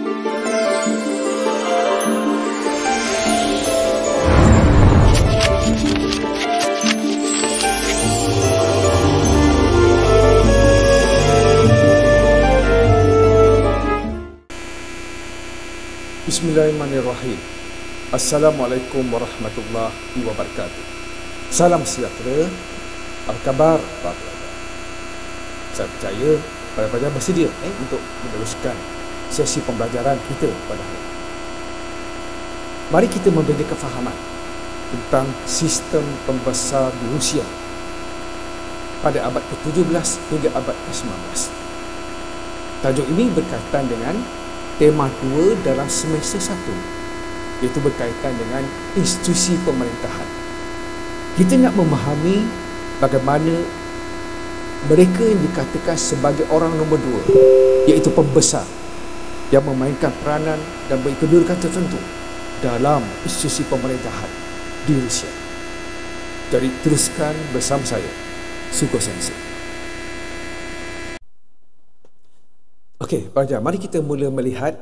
Bismillahirrahmanirrahim. Assalamualaikum warahmatullahi wabarakatuh. Salam sejahtera. Apa khabar para pelajar? Saya percaya para pelajar bersedia untuk meneruskan sesi pembelajaran kita pada hari ini. Mari kita memberi kefahaman tentang sistem pembesar di Rusia pada abad ke-17 hingga abad ke-19. Tajuk ini berkaitan dengan tema 2 dalam semester 1, iaitu berkaitan dengan institusi pemerintahan. Kita nak memahami bagaimana mereka yang dikatakan sebagai orang nombor 2, iaitu pembesar yang memainkan peranan dan berkedudukan tertentu dalam institusi pemerintahan di Rusia. Jadi teruskan bersama saya, Suko Sensei. Okey, pelajar, mari kita mula melihat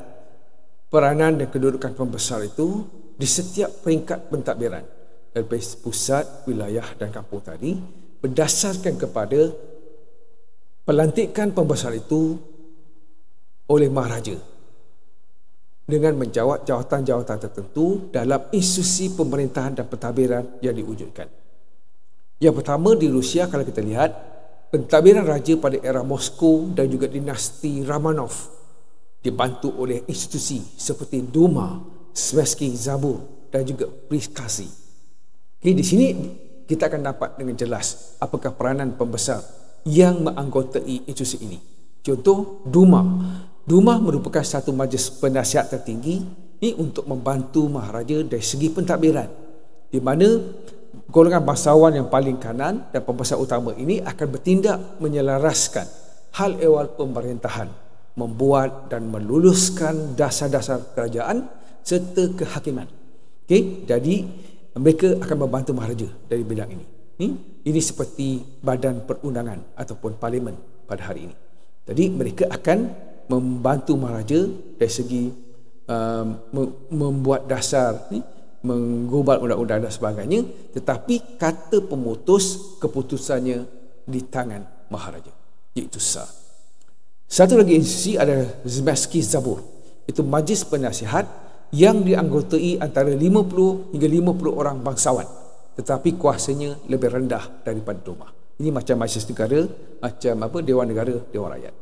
peranan dan kedudukan pembesar itu di setiap peringkat pentadbiran dari pusat, wilayah dan kampung tadi, berdasarkan kepada pelantikan pembesar itu oleh Maharaja dengan menjawat jawatan-jawatan tertentu dalam institusi pemerintahan dan pentadbiran yang diwujudkan. Yang pertama di Rusia, kalau kita lihat, pentadbiran raja pada era Moskow dan juga dinasti Romanov dibantu oleh institusi seperti Duma, Zemensky Zabur dan juga Prikazy. Okay, di sini kita akan dapat dengan jelas apakah peranan pembesar yang menganggotai institusi ini. Contoh Duma. Duma merupakan satu majlis penasihat tertinggi ini untuk membantu Maharaja dari segi pentadbiran, di mana golongan bangsawan yang paling kanan dan pembesar utama ini akan bertindak menyelaraskan hal ehwal pemerintahan, membuat dan meluluskan dasar-dasar kerajaan serta kehakiman. Okey, jadi mereka akan membantu Maharaja dari bidang ini. Ini seperti badan perundangan ataupun parlimen pada hari ini. Jadi mereka akan membantu Maharaja dari segi membuat dasar, menggubal undang-undang dan sebagainya, tetapi kata pemutus keputusannya di tangan Maharaja, iaitu Tsar. Satu lagi institusi adalah Zemensky Zabur, itu majlis penasihat yang dianggotai antara 50 hingga 50 orang bangsawan, tetapi kuasanya lebih rendah daripada Duma. Ini macam majlis negara, macam Dewan Negara, Dewan Rakyat.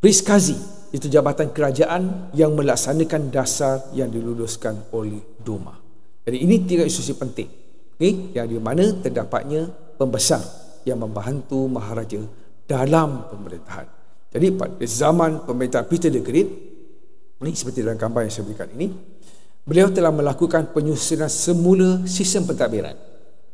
Prikazy itu jabatan kerajaan yang melaksanakan dasar yang diluluskan oleh Duma. Jadi ini tiga institusi penting, yang di mana terdapatnya pembesar yang membantu Maharaja dalam pemerintahan. Jadi pada zaman pemerintahan Peter the Great, ini seperti dalam gambar yang saya berikan ini, beliau telah melakukan penyusunan semula sistem pentadbiran.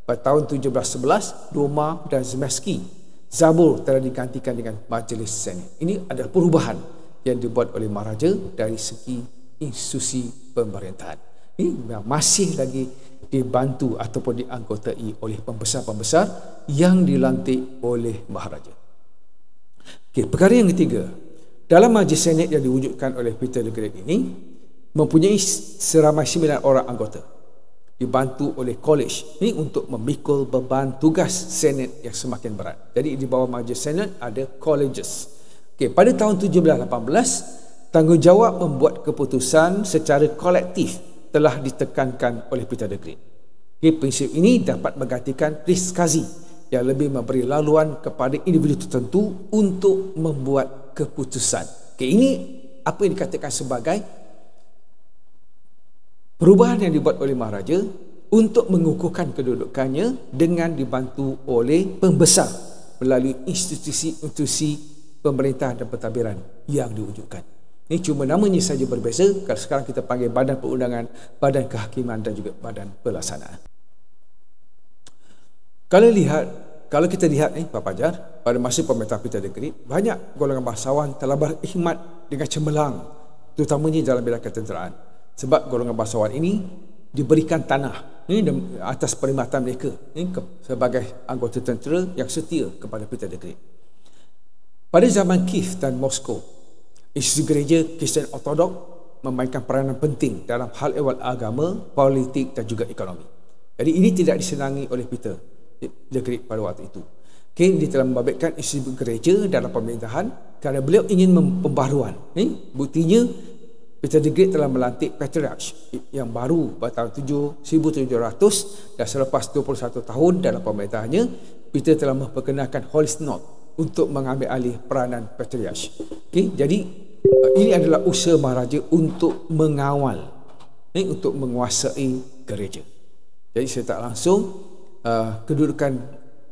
Pada tahun 1711, Duma dan Zemensky Zabur telah digantikan dengan Majlis Senat. Ini adalah perubahan yang dibuat oleh Maharaja dari segi institusi pemerintahan. Ini masih lagi dibantu ataupun dianggotai oleh pembesar-pembesar yang dilantik oleh Maharaja. Okey, perkara yang ketiga, dalam Majlis Senat yang diwujudkan oleh Peter the Great ini mempunyai seramai 9 orang anggota, dibantu oleh college ini untuk memikul beban tugas Senat yang semakin berat. Jadi di bawah Majlis Senat ada colleges. Okey, pada tahun 1718, tanggungjawab membuat keputusan secara kolektif telah ditekankan oleh Peter the Great. Okey, prinsip ini dapat menggantikan Prikazy yang lebih memberi laluan kepada individu tertentu untuk membuat keputusan. Okey, ini apa yang dikatakan sebagai perubahan yang dibuat oleh Maharaja untuk mengukuhkan kedudukannya dengan dibantu oleh pembesar melalui institusi-institusi pemerintahan dan pentadbiran yang diwujudkan. Ini cuma namanya saja berbeza. Kalau sekarang kita panggil badan perundangan, badan kehakiman dan juga badan pelaksanaan. Kalau kita lihat Pak Fajar, pada masa pemerintahan Peter the Great, banyak golongan bangsawan telah berkhidmat dengan cemerlang, terutamanya dalam bidang ketenteraan. Sebab golongan bangsawan ini diberikan tanah atas perkhidmatan mereka sebagai anggota tentera yang setia kepada Peter the Great. Pada zaman Kiev dan Moskow, Institusi gereja Kristian Ortodok memainkan peranan penting dalam hal ehwal agama, politik dan juga ekonomi. Jadi ini tidak disenangi oleh Peter the Great pada waktu itu. Dia telah membabitkan institusi gereja dalam pemerintahan kerana beliau ingin pembaharuan. Buktinya Peter the Great telah melantik Patriarch yang baru pada tahun 1700 dan selepas 21 tahun dalam pemerintahannya, Peter telah memperkenalkan Holy Synod untuk mengambil alih peranan Patriarch. Jadi ini adalah usaha maharaja untuk mengawal, untuk menguasai gereja. Jadi saya tak langsung kedudukan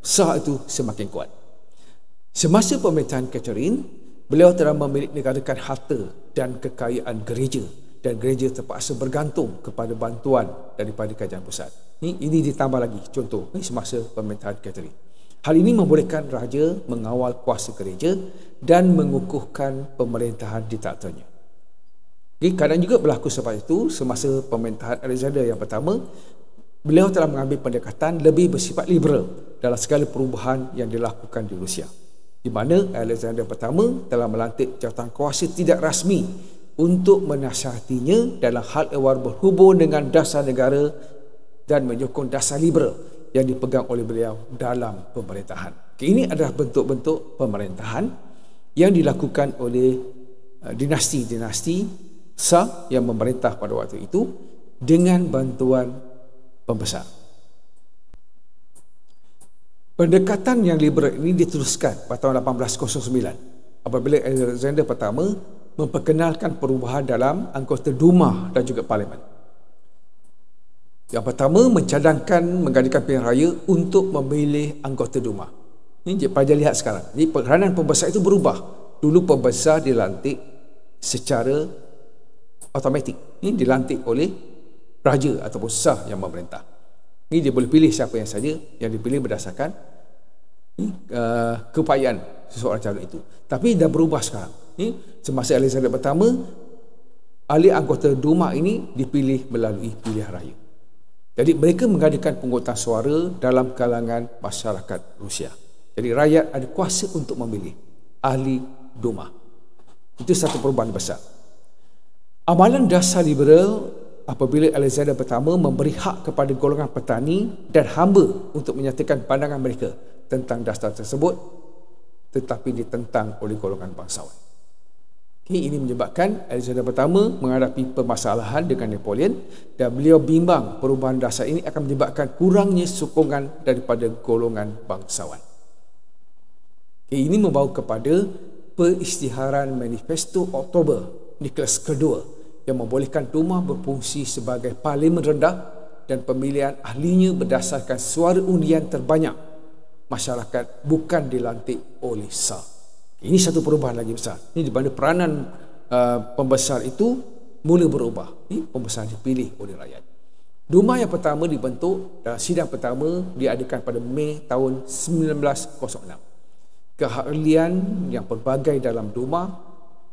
sah itu semakin kuat. Semasa pemerintahan Catherine, beliau telah memiliki harta dan kekayaan gereja dan gereja terpaksa bergantung kepada bantuan daripada kerajaan pusat. Ini ditambah lagi contoh semasa pemerintahan Catherine. Hal ini membolehkan raja mengawal kuasa gereja dan mengukuhkan pemerintahan di taktanya. Kadang juga berlaku seperti itu semasa pemerintahan Alexander yang pertama. Beliau telah mengambil pendekatan lebih bersifat liberal dalam segala perubahan yang dilakukan di Rusia, di mana Alexander pertama telah melantik jawatan kuasa tidak rasmi untuk menasihatinya dalam hal ehwal berhubung dengan dasar negara dan menyokong dasar liberal yang dipegang oleh beliau dalam pemerintahan. Ini adalah bentuk-bentuk pemerintahan yang dilakukan oleh dinasti-dinasti Shah yang memerintah pada waktu itu dengan bantuan pembesar. Pendekatan yang liberal ini diteruskan pada tahun 1809 apabila Alexander pertama memperkenalkan perubahan dalam anggota Duma dan juga Parlimen. Yang pertama, mencadangkan mengadakan pilihan raya untuk memilih anggota Duma. Ini pelajar lihat sekarang. Jadi peranan pembesar itu berubah. Dulu pembesar dilantik secara automatik. Ini dilantik oleh raja ataupun sah yang memerintah. Ini dia boleh pilih siapa yang saja, yang dipilih berdasarkan keupayaan seseorang calon itu. Tapi dah berubah sekarang. Semasa Alexander pertama, ahli anggota Duma ini dipilih melalui pilihan raya. Jadi mereka mengadakan pengutusan suara dalam kalangan masyarakat Rusia. Jadi rakyat ada kuasa untuk memilih ahli Duma. Itu satu perubahan besar. Amalan dasar liberal apabila Alexander pertama memberi hak kepada golongan petani dan hamba untuk menyatakan pandangan mereka tentang dasar tersebut, tetapi ditentang oleh golongan bangsawan. Ini menyebabkan Alexander pertama menghadapi permasalahan dengan Napoleon dan beliau bimbang perubahan dasar ini akan menyebabkan kurangnya sokongan daripada golongan bangsawan. Ini membawa kepada peristiharan Manifesto Oktober Nicholas II yang membolehkan Duma berfungsi sebagai parlimen rendah dan pemilihan ahlinya berdasarkan suara undian terbanyak masyarakat, bukan dilantik oleh Tsar. Ini satu perubahan lagi besar. Ini di mana peranan pembesar itu mula berubah. Ini pembesar dipilih oleh rakyat. Duma yang pertama dibentuk dan sidang pertama diadakan pada Mei tahun 1906. Keahlian yang pelbagai dalam Duma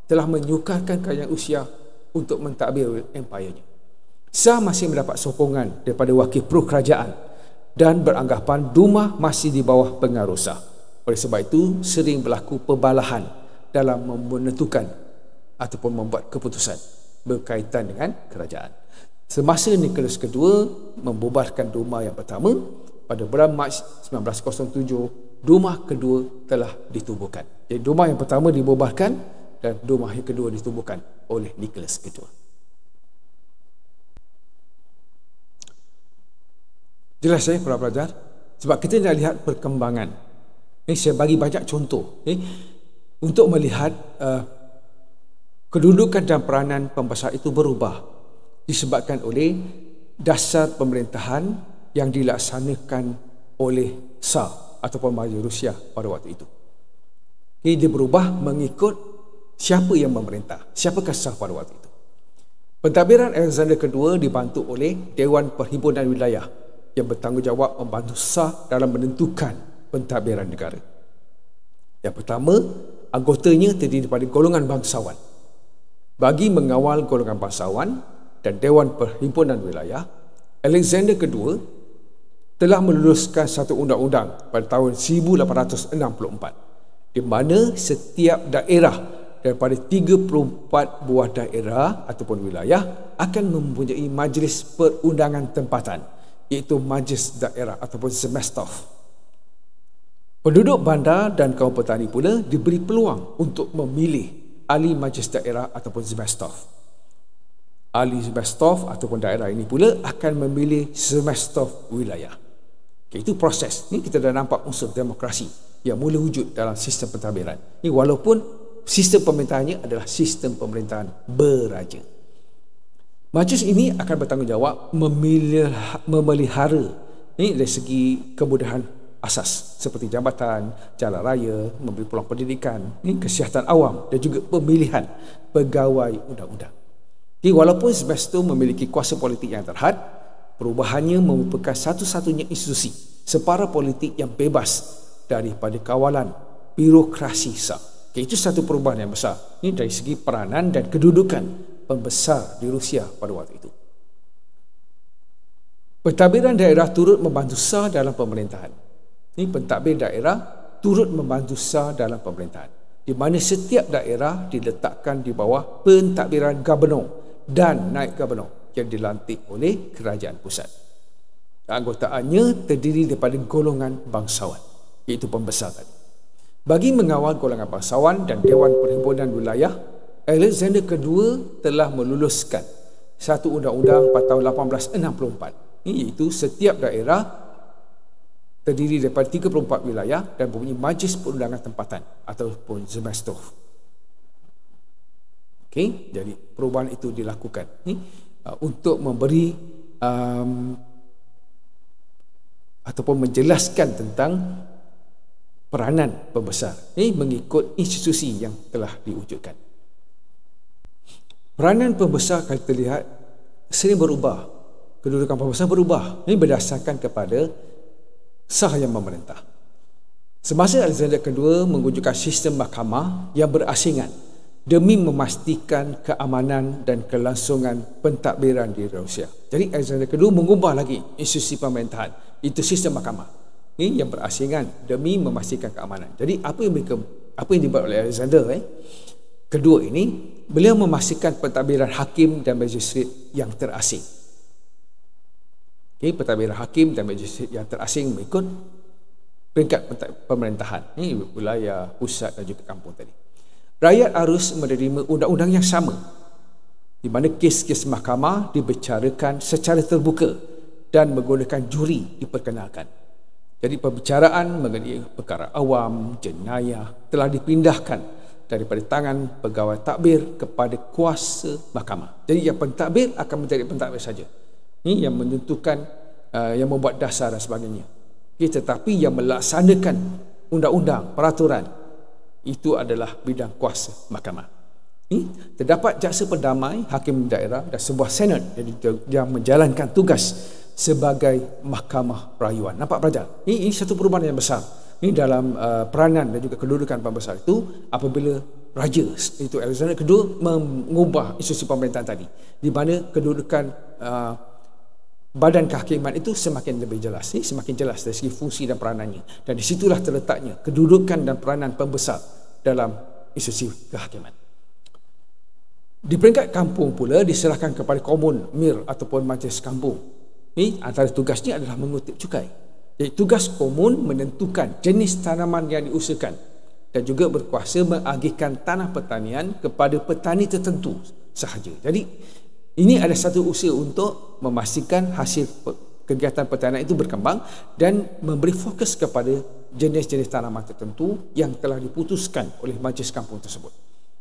telah menyukarkan kerajaan Rusia untuk mentadbir empayanya. Tsar masih mendapat sokongan daripada wakil pro kerajaan dan beranggapan Duma masih di bawah pengaruh Tsar. Oleh sebab itu sering berlaku perbalahan dalam menentukan ataupun membuat keputusan berkaitan dengan kerajaan. Semasa Nicholas II membubarkan Duma yang pertama pada bulan Mac 1907, Duma kedua telah ditubuhkan. Jadi Duma yang pertama dibubarkan dan Duma yang kedua ditubuhkan oleh Nicholas II. Jelas saya para pelajar, sebab kita nak lihat perkembangan. Saya bagi banyak contoh untuk melihat kedudukan dan peranan pembesar itu berubah disebabkan oleh dasar pemerintahan yang dilaksanakan oleh Tsar ataupun Maharaja Rusia pada waktu itu. Dia berubah mengikut siapa yang memerintah, siapakah Tsar pada waktu itu. Pentadbiran Alexander II dibantu oleh Dewan Perhimpunan Wilayah yang bertanggungjawab membantu Tsar dalam menentukan pentadbiran negara. Yang pertama, anggotanya terdiri daripada golongan bangsawan. Bagi mengawal golongan bangsawan dan Dewan Perhimpunan Wilayah, Alexander II telah meluluskan satu undang-undang pada tahun 1864 di mana setiap daerah daripada 34 buah daerah ataupun wilayah akan mempunyai majlis perundangan tempatan, iaitu majlis daerah ataupun Zemestov. Penduduk bandar dan kaum petani pula diberi peluang untuk memilih ahli majlis daerah ataupun Zemestov. Ahli Zemestov ataupun daerah ini pula akan memilih Zemestov wilayah. Itu proses. Ini kita dah nampak unsur demokrasi yang mula wujud dalam sistem pentadbiran. Ini walaupun sistem pemerintahannya adalah sistem pemerintahan beraja. Majlis ini akan bertanggungjawab memelihara ini dari segi kemudahan asas seperti jambatan, jalan raya, memberi peluang pendidikan, ini kesihatan awam dan juga pemilihan pegawai undang-undang. Jadi walaupun Zemestov memiliki kuasa politik yang terhad, perubahannya merupakan satu-satunya institusi separa politik yang bebas daripada kawalan birokrasi sah. Itu satu perubahan yang besar. Ini dari segi peranan dan kedudukan pembesar di Rusia pada waktu itu. Pentadbiran daerah turut membantu sah dalam pemerintahan. Ini pentadbir daerah turut membantu sah dalam pemerintahan, di mana setiap daerah diletakkan di bawah pentadbiran gubernur dan naib gubernur yang dilantik oleh kerajaan pusat. Anggotaannya terdiri daripada golongan bangsawan, iaitu pembesar tadi. Bagi mengawal golongan bangsawan dan Dewan Perhimpunan Wilayah, Alexander II telah meluluskan satu undang-undang pada tahun 1864. Ini iaitu setiap daerah terdiri daripada 34 wilayah dan mempunyai majlis perundangan tempatan ataupun Zemestov. Okey, jadi perubahan itu dilakukan untuk memberi ataupun menjelaskan tentang peranan pembesar mengikut institusi yang telah diwujudkan. Peranan pembesar kalau kita lihat sering berubah. Kedudukan pembesar berubah. Ini berdasarkan kepada sah yang memerintah. Semasa Alexander II mewujudkan sistem mahkamah yang berasingan demi memastikan keamanan dan kelangsungan pentadbiran di Rusia. Jadi Alexander II mengubah lagi institusi pemerintahan, itu sistem mahkamah yang berasingan demi memastikan keamanan. Jadi apa yang dibuat oleh Alexander kedua ini, beliau memastikan pentadbiran hakim dan magistrate yang terasing. Pentadbiran hakim dan magistrate yang terasing mengikut peringkat pemerintahan, ini wilayah, pusat dan juga kampung tadi. Rakyat harus menerima undang-undang yang sama, di mana kes-kes mahkamah dibicarakan secara terbuka dan menggunakan juri diperkenalkan. Jadi pembicaraan mengenai perkara awam, jenayah telah dipindahkan daripada tangan pegawai tadbir kepada kuasa mahkamah. Jadi yang pentadbir akan menjadi pentadbir saja. Ini yang menentukan, yang membuat dasar dan sebagainya. Tetapi yang melaksanakan undang-undang, peraturan, itu adalah bidang kuasa mahkamah. Terdapat jaksa pendamai, hakim daerah dan sebuah senat yang menjalankan tugas sebagai mahkamah rayuan. Nampak pelajar? Ini satu perubahan yang besar. Ini dalam peranan dan juga kedudukan pembesar itu apabila raja, itu Alexander II, mengubah institusi pemerintahan tadi, di mana kedudukan badan kehakiman itu semakin lebih jelas. Ini semakin jelas dari segi fungsi dan peranannya. Dan disitulah terletaknya kedudukan dan peranan pembesar dalam institusi kehakiman. Di peringkat kampung pula diserahkan kepada komun, mir ataupun majlis kampung. Ini antara tugasnya adalah mengutip cukai. Jadi tugas komun menentukan jenis tanaman yang diusahakan dan juga berkuasa mengagihkan tanah pertanian kepada petani tertentu sahaja. Jadi ini ada satu usaha untuk memastikan hasil kegiatan pertanian itu berkembang dan memberi fokus kepada jenis-jenis tanaman tertentu yang telah diputuskan oleh majlis kampung tersebut.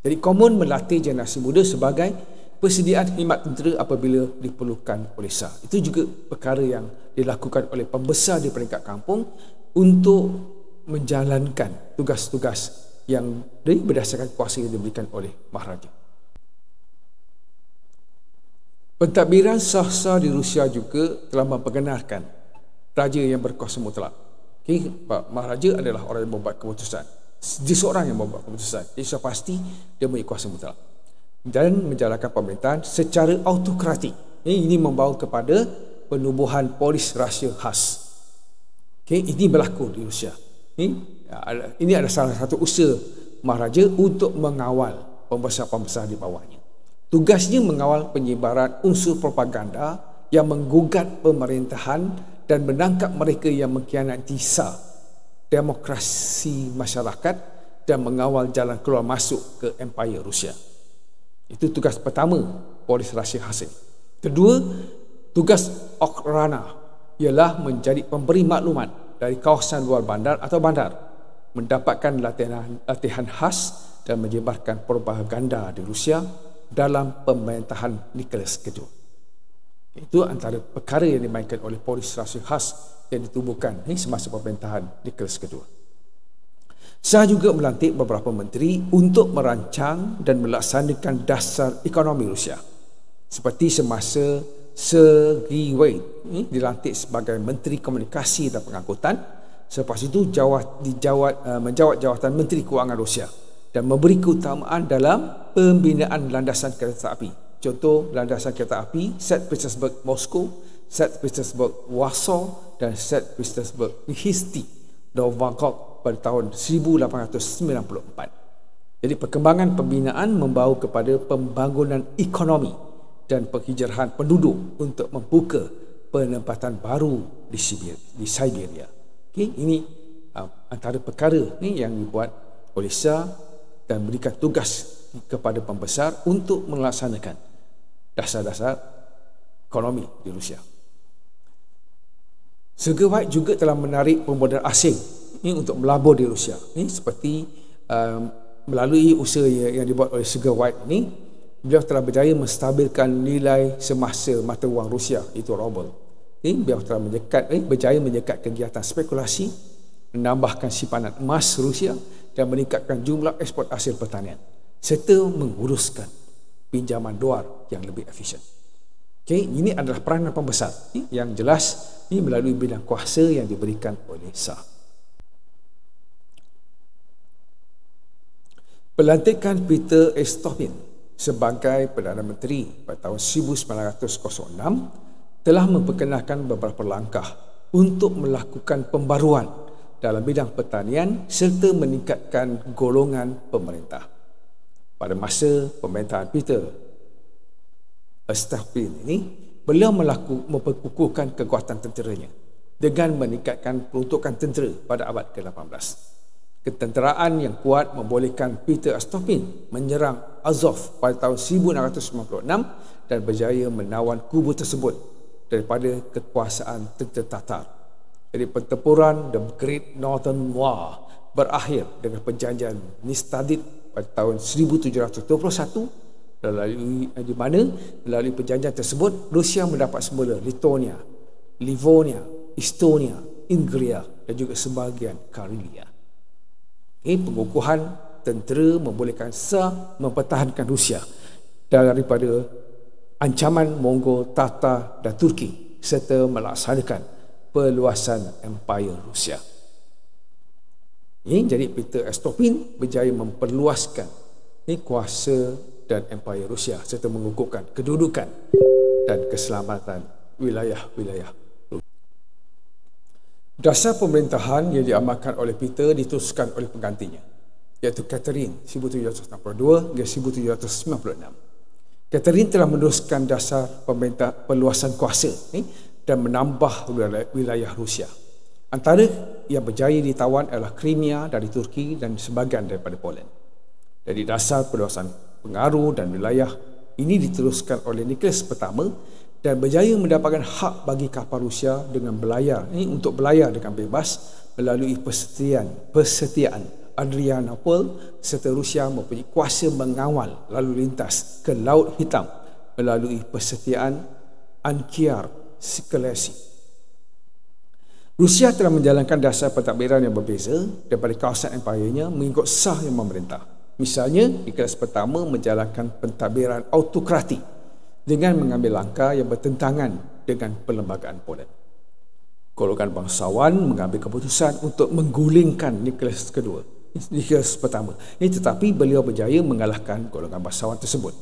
Jadi komun melatih generasi muda sebagai persediaan khidmat tentera apabila diperlukan oleh sah. Itu juga perkara yang dilakukan oleh pembesar di peringkat kampung untuk menjalankan tugas-tugas yang berdasarkan kuasa yang diberikan oleh Maharaja. Pentadbiran sah-sah di Rusia juga telah memperkenalkan raja yang berkuasa mutlak. Maharaja adalah orang yang membuat keputusan. Dia seorang yang membuat keputusan. Jadi sudah pasti dia mempunyai kuasa mutlak dan menjalankan pemerintahan secara autokratik. Ini membawa kepada penubuhan polis rahsia khas. Ini berlaku di Rusia. Ini adalah salah satu usaha Maharaja untuk mengawal pembesar-pembesar di bawahnya. Tugasnya mengawal penyebaran unsur propaganda yang menggugat pemerintahan dan menangkap mereka yang mengkhianati sah demokrasi masyarakat dan mengawal jalan keluar masuk ke Empire Rusia. Itu tugas pertama polis rahsia khas ini. Kedua, tugas Okhrana ialah menjadi pemberi maklumat dari kawasan luar bandar atau bandar, mendapatkan latihan khas dan menyebarkan propaganda di Rusia dalam pemerintahan Nicholas II. Itu antara perkara yang dimainkan oleh polis rahsia khas yang ditubuhkan semasa pemerintahan Nicholas II. Shah juga melantik beberapa menteri untuk merancang dan melaksanakan dasar ekonomi Rusia. Seperti semasa Sergei Wade dilantik sebagai Menteri Komunikasi dan Pengangkutan. Selepas itu menjawat jawatan Menteri Kewangan Rusia dan memberi keutamaan dalam pembinaan landasan kereta api. Contoh landasan kereta api St. Petersburg Moskow, St. Petersburg Warsaw dan St. Petersburg Nizhny Novgorod pada tahun 1894. Jadi perkembangan pembinaan membawa kepada pembangunan ekonomi dan penghijrahan penduduk untuk membuka penempatan baru di Siberia. Ini antara perkara yang dibuat oleh Shah dan berikan tugas kepada pembesar untuk melaksanakan dasar-dasar ekonomi di Rusia. Sergei Wade juga telah menarik pemodal asing untuk melabur di Rusia. Seperti melalui usaha yang dibuat oleh Sergei Wade ini, beliau telah berjaya menstabilkan nilai semasa mata wang Rusia, itu ruble. Beliau telah berjaya menyekat kegiatan spekulasi, menambahkan simpanan emas Rusia dan meningkatkan jumlah ekspor hasil pertanian serta menguruskan pinjaman dolar yang lebih efisien. Ini adalah peranan pembesar yang jelas melalui bidang kuasa yang diberikan oleh Shah. Pelantikan Peter Estopin sebagai Perdana Menteri pada tahun 1906 telah memperkenalkan beberapa langkah untuk melakukan pembaruan dalam bidang pertanian serta meningkatkan golongan pemerintah. Pada masa pemerintahan Peter Estopin ini, beliau memperkukuhkan kekuatan tenteranya dengan meningkatkan peruntukan tentera pada abad ke-18. Ketenteraan yang kuat membolehkan Peter Estopin menyerang Azov pada tahun 1996 dan berjaya menawan kubu tersebut daripada kekuasaan tentera Tatar. Jadi pertempuran The Great Northern War berakhir dengan perjanjian Nistadit pada tahun 1721, di mana melalui perjanjian tersebut Rusia mendapat semula Lithuania, Livonia, Estonia, Ingria dan juga sebahagian Karelia. Pengukuhan tentera membolehkan Shah mempertahankan Rusia daripada ancaman Mongol, Tatar dan Turki serta melaksanakan perluasan Empire Rusia. Jadi Peter Estopin berjaya memperluaskan kuasa dan Empire Rusia serta mengukuhkan kedudukan dan keselamatan wilayah-wilayah. Dasar pemerintahan yang diamalkan oleh Peter diteruskan oleh penggantinya, iaitu Catherine 1762 hingga 1796. Catherine telah meneruskan dasar pemerintah perluasan kuasa dan menambah wilayah Rusia. Antara yang berjaya ditawan adalah Crimea dari Turki dan sebahagian daripada Poland. Jadi dasar perluasan pengaruh dan wilayah ini diteruskan oleh Nicholas pertama dan berjaya mendapatkan hak bagi kapal Rusia dengan berlayar untuk berlayar dengan bebas melalui persetiaan Adrianople serta Rusia mempunyai kuasa mengawal lalu lintas ke Laut Hitam melalui persetiaan Ankyar-Skelesi. Rusia telah menjalankan dasar pentadbiran yang berbeza daripada kawasan empirenya mengikut Shah yang memerintah. Misalnya, Nicholas pertama menjalankan pentadbiran autokratik dengan mengambil langkah yang bertentangan dengan perlembagaan Poland. Golongan bangsawan mengambil keputusan untuk menggulingkan Nicholas pertama. Tetapi beliau berjaya mengalahkan golongan bangsawan tersebut.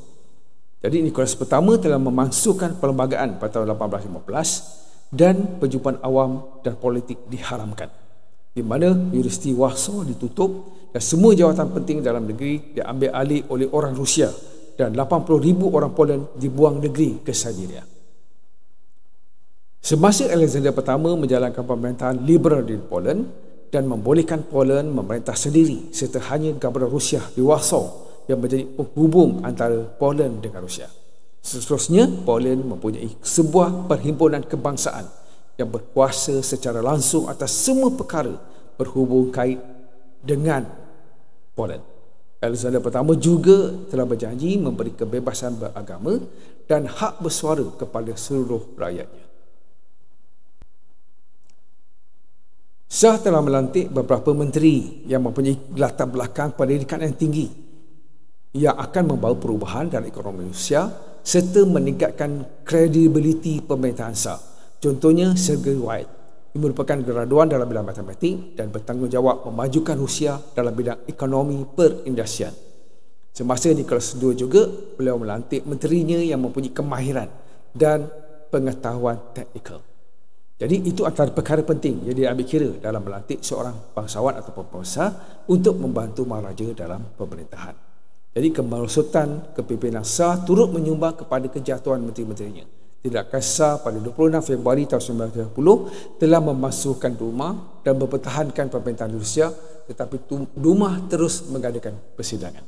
Jadi Nicholas pertama telah memasukkan perlembagaan pada tahun 1815 dan perjumpaan awam dan politik diharamkan, di mana Universiti Warsaw ditutup dan semua jawatan penting dalam negeri diambil alih oleh orang Rusia dan 80,000 orang Poland dibuang negeri ke Siberia. Semasa Alexander pertama menjalankan pemerintahan liberal di Poland dan membolehkan Poland memerintah sendiri serta hanya Gabungan Rusia di Warsaw yang menjadi penghubung antara Poland dengan Rusia. Seterusnya, Poland mempunyai sebuah perhimpunan kebangsaan yang berkuasa secara langsung atas semua perkara berhubung kait dengan Poland. Alexander pertama juga telah berjanji memberi kebebasan beragama dan hak bersuara kepada seluruh rakyatnya. Shah telah melantik beberapa menteri yang mempunyai latar belakang pendidikan yang tinggi yang akan membawa perubahan dalam ekonomi Rusia serta meningkatkan kredibiliti pemerintahan Shah. Contohnya Sergei White, yang merupakan graduan dalam bidang matematik dan bertanggungjawab memajukan Rusia dalam bidang ekonomi perindustrian. Semasa Nicholas II juga, beliau melantik menterinya yang mempunyai kemahiran dan pengetahuan teknikal. Jadi itu antara perkara penting yang diambil kira dalam melantik seorang bangsawan ataupun pembesar untuk membantu Maharaja dalam pemerintahan. Jadi kemerosotan kepimpinan Shah turut menyumbang kepada kejatuhan menteri-menterinya. Tindakan Shah pada 26 Februari tahun 1930 telah memasukkan Duma dan mempertahankan pemerintahan Rusia, tetapi Duma terus mengadakan persidangan.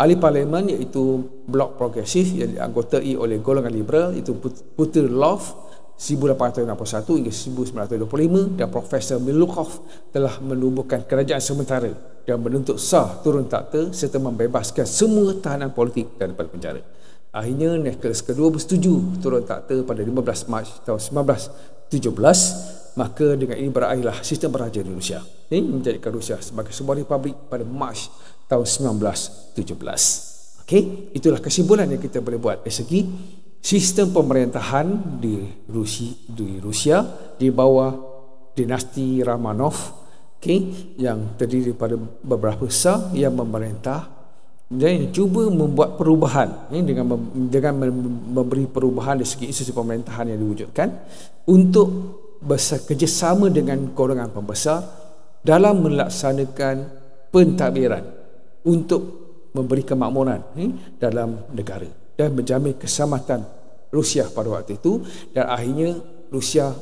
Ahli parlimen iaitu blok progresif yang dianggotai oleh golongan liberal iaitu Putilov 1861 hingga 1925 dan Profesor Milukov telah menubuhkan kerajaan sementara dan menuntut Shah turun takhta serta membebaskan semua tahanan politik daripada penjara. Akhirnya Nicholas II bersetuju turun takhta pada 15 Mac tahun 1917. Maka dengan ini berakhirlah sistem beraja di Rusia. Ini menjadikan Rusia sebagai sebuah republik pada Mac tahun 1917. Okey, itulah kesimpulan yang kita boleh buat dari segi sistem pemerintahan di Rusia di bawah dinasti Romanov, yang terdiri daripada beberapa Shah yang memerintah dan cuba membuat perubahan dengan memberi perubahan dari segi institusi pemerintahan yang diwujudkan untuk bekerjasama dengan golongan pembesar dalam melaksanakan pentadbiran untuk memberi kemakmuran dalam negara dan menjamin keselamatan Rusia pada waktu itu, dan akhirnya Rusia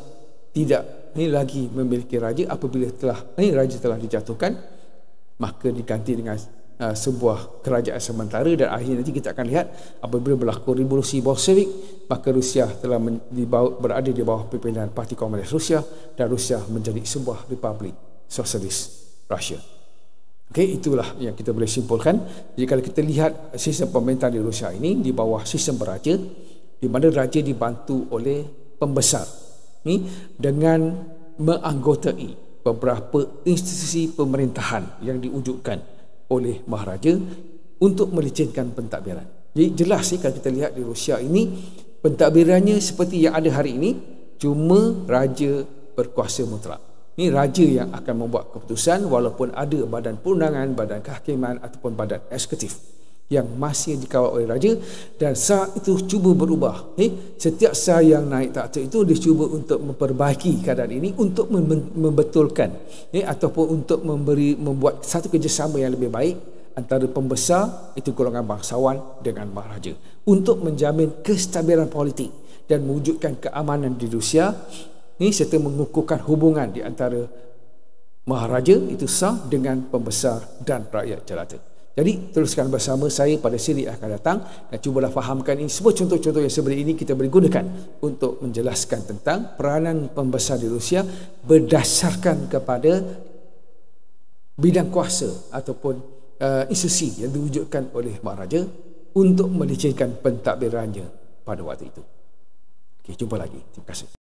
tidak lagi memiliki raja. Apabila raja telah dijatuhkan, maka diganti dengan sebuah kerajaan sementara, dan akhirnya nanti kita akan lihat apabila berlaku revolusi Bolshevik, maka Rusia telah berada di bawah pimpinan Parti Komunis Rusia dan Rusia menjadi sebuah republik sosialis Rusia. Okey, itulah yang kita boleh simpulkan. Jadi kalau kita lihat sistem pemerintahan di Rusia ini di bawah sistem beraja, di mana raja dibantu oleh pembesar dengan menganggotai beberapa institusi pemerintahan yang diwujudkan oleh Maharaja untuk melicinkan pentadbiran. Jadi jelas kalau kita lihat di Rusia ini, pentadbirannya seperti yang ada hari ini, cuma raja berkuasa mutlak. Ini raja yang akan membuat keputusan walaupun ada badan perundangan, badan kehakiman ataupun badan eksekutif yang masih dikawal oleh raja, dan Shah itu cuba berubah. Setiap Shah yang naik takhta itu dia cuba untuk memperbaiki keadaan ini, untuk membetulkan ataupun untuk membuat satu kerjasama yang lebih baik antara pembesar itu golongan bangsawan dengan Maharaja untuk menjamin kestabilan politik dan mewujudkan keamanan di Rusia serta mengukuhkan hubungan di antara Maharaja itu Shah dengan pembesar dan rakyat jelata. Jadi teruskan bersama saya pada siri akan datang dan cubalah fahamkan ini semua contoh-contoh yang seperti ini kita boleh gunakan untuk menjelaskan tentang peranan pembesar di Rusia berdasarkan kepada bidang kuasa ataupun institusi yang diwujudkan oleh Maharaja untuk melicinkan pentadbirannya pada waktu itu. Okey, jumpa lagi. Terima kasih.